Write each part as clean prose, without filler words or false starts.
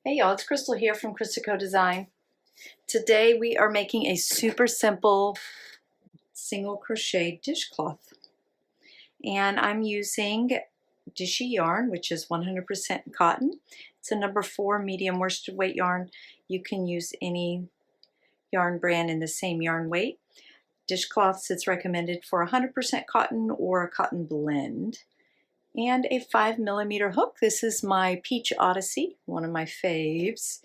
Hey y'all, it's Crystal here from ChristaCoDesign. Today we are making a super simple single crochet dishcloth. And I'm using Dishie yarn, which is 100% cotton. It's a number 4 medium worsted weight yarn. You can use any yarn brand in the same yarn weight. Dishcloths, it's recommended for 100% cotton or a cotton blend. And a 5mm hook. This is my Peach Odyssey, one of my faves.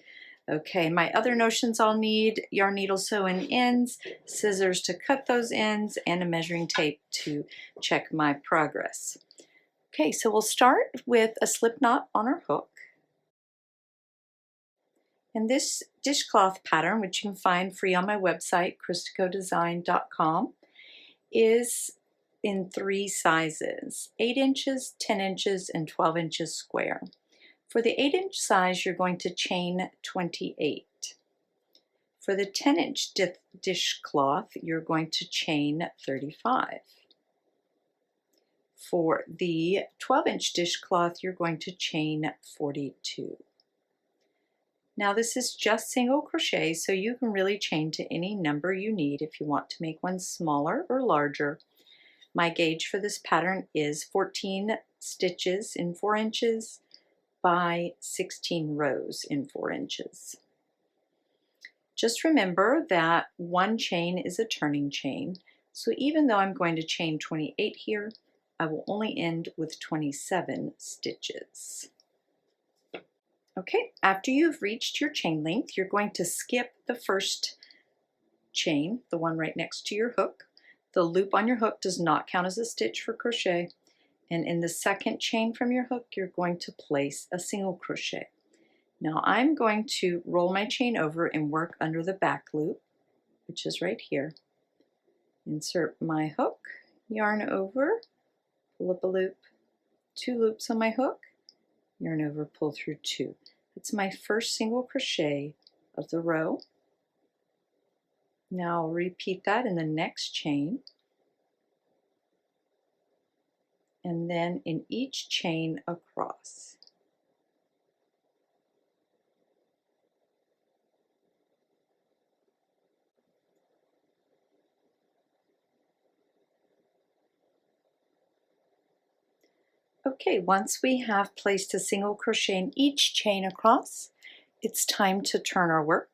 Okay, my other notions I'll need: yarn needle sewing ends, scissors to cut those ends, and a measuring tape to check my progress. Okay, so we'll start with a slip knot on our hook. And this dishcloth pattern, which you can find free on my website, ChristaCoDesign.com, is in 3 sizes: 8 inches, 10 inches, and 12 inches square. For the 8-inch size, you're going to chain 28. For the 10-inch dishcloth, you're going to chain 35. For the 12-inch dishcloth, you're going to chain 42. Now this is just single crochet, so you can really chain to any number you need if you want to make one smaller or larger. My gauge for this pattern is 14 stitches in 4 inches by 16 rows in 4 inches. Just remember that one chain is a turning chain, so even though I'm going to chain 28 here, I will only end with 27 stitches. Okay, after you've reached your chain length, you're going to skip the first chain, the one right next to your hook. The loop on your hook does not count as a stitch for crochet. And in the second chain from your hook, you're going to place a single crochet. Now I'm going to roll my chain over and work under the back loop, which is right here. Insert my hook, yarn over, pull up a loop, 2 loops on my hook, yarn over, pull through 2. That's my first single crochet of the row. Now I'll repeat that in the next chain. And then in each chain across. Okay, once we have placed a single crochet in each chain across, it's time to turn our work.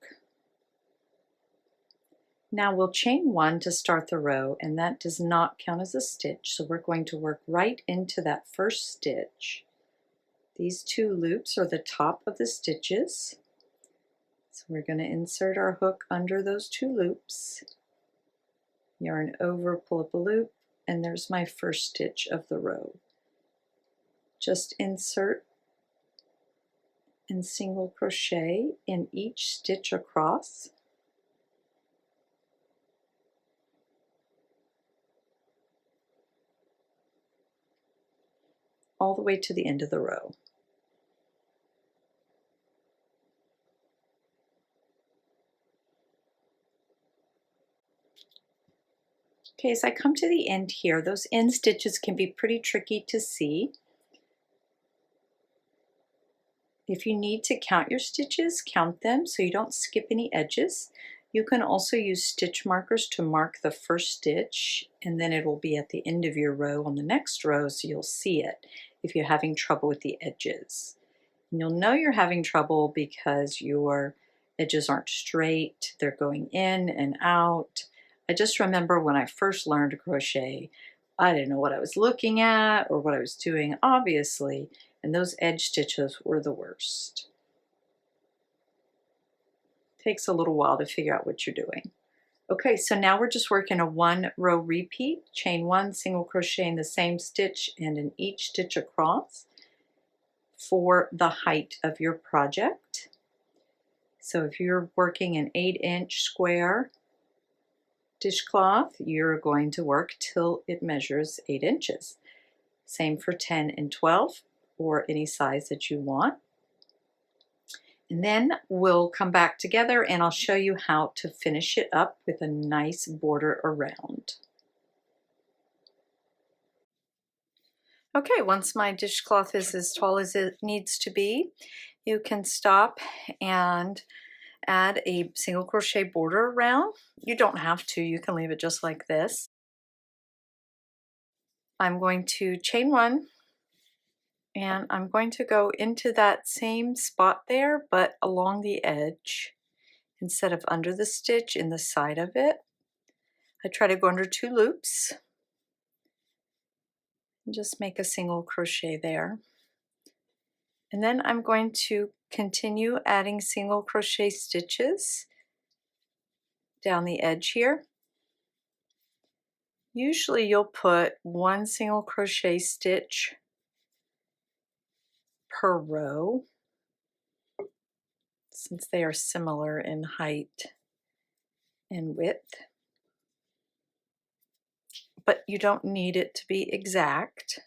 Now we'll chain 1 to start the row, and that does not count as a stitch, so we're going to work right into that first stitch. These 2 loops are the top of the stitches, so we're going to insert our hook under those 2 loops, yarn over, pull up a loop, and there's my first stitch of the row. Just insert and single crochet in each stitch across. All the way to the end of the row. Okay, as I come to the end here, those end stitches can be pretty tricky to see. If you need to count your stitches, count them so you don't skip any edges. You can also use stitch markers to mark the first stitch, and then it will be at the end of your row on the next row, so you'll see it if you're having trouble with the edges. And you'll know you're having trouble because your edges aren't straight, they're going in and out. I just remember when I first learned to crochet, I didn't know what I was looking at or what I was doing, obviously, and those edge stitches were the worst. Takes a little while to figure out what you're doing. Okay, so now we're just working a 1 row repeat, chain 1, single crochet in the same stitch and in each stitch across for the height of your project. So if you're working an 8-inch square dishcloth, you're going to work till it measures 8 inches. Same for 10 and 12 or any size that you want. And then we'll come back together and I'll show you how to finish it up with a nice border around. Okay, once my dishcloth is as tall as it needs to be, you can stop and add a single crochet border around. You don't have to, you can leave it just like this. I'm going to chain one, and I'm going to go into that same spot there, but along the edge instead of under the stitch, in the side of it. I try to go under 2 loops and just make a single crochet there. And then I'm going to continue adding single crochet stitches down the edge here. Usually you'll put 1 single crochet stitch per row, since they are similar in height and width. But you don't need it to be exact.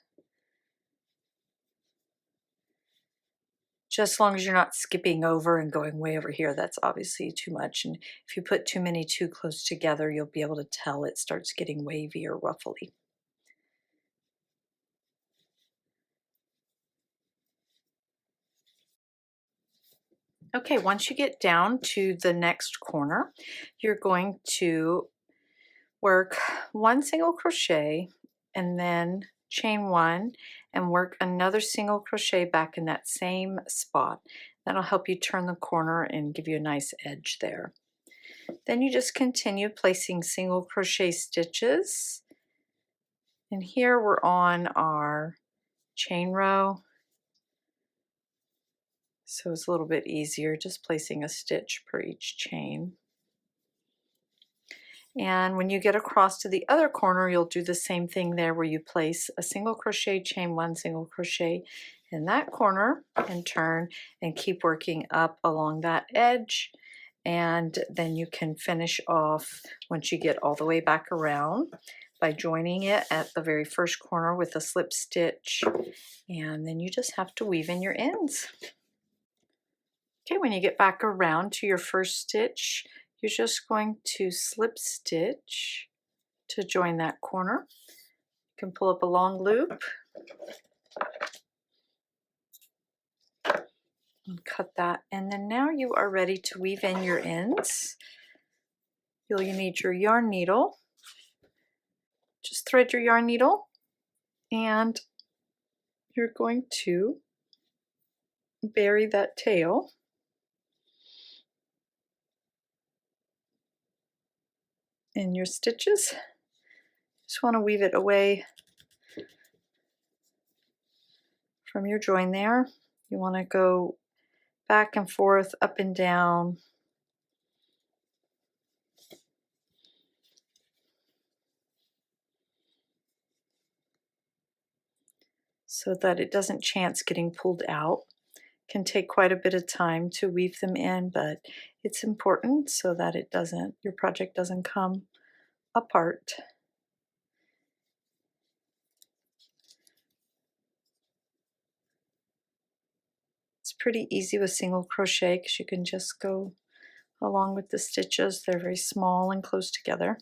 Just as long as you're not skipping over and going way over here, that's obviously too much. And if you put too many too close together, you'll be able to tell it starts getting wavy or ruffly. Okay, once you get down to the next corner, you're going to work 1 single crochet and then chain 1 and work another single crochet back in that same spot. That'll help you turn the corner and give you a nice edge there. Then you just continue placing single crochet stitches. And here we're on our chain row, so it's a little bit easier just placing a stitch per each chain. And when you get across to the other corner, you'll do the same thing there, where you place a single crochet, chain 1 single crochet in that corner and turn and keep working up along that edge. And then you can finish off once you get all the way back around by joining it at the very first corner with a slip stitch, and then you just have to weave in your ends. Okay, when you get back around to your first stitch, you're just going to slip stitch to join that corner. You can pull up a long loop and cut that, and then now you are ready to weave in your ends. You'll need your yarn needle. Just thread your yarn needle, and you're going to bury that tail in your stitches. Just want to weave it away from your join there. You want to go back and forth, up and down. So that it doesn't chance getting pulled out. It can take quite a bit of time to weave them in, but it's important so that it doesn't, your project doesn't come apart. It's pretty easy with single crochet because you can just go along with the stitches. They're very small and close together.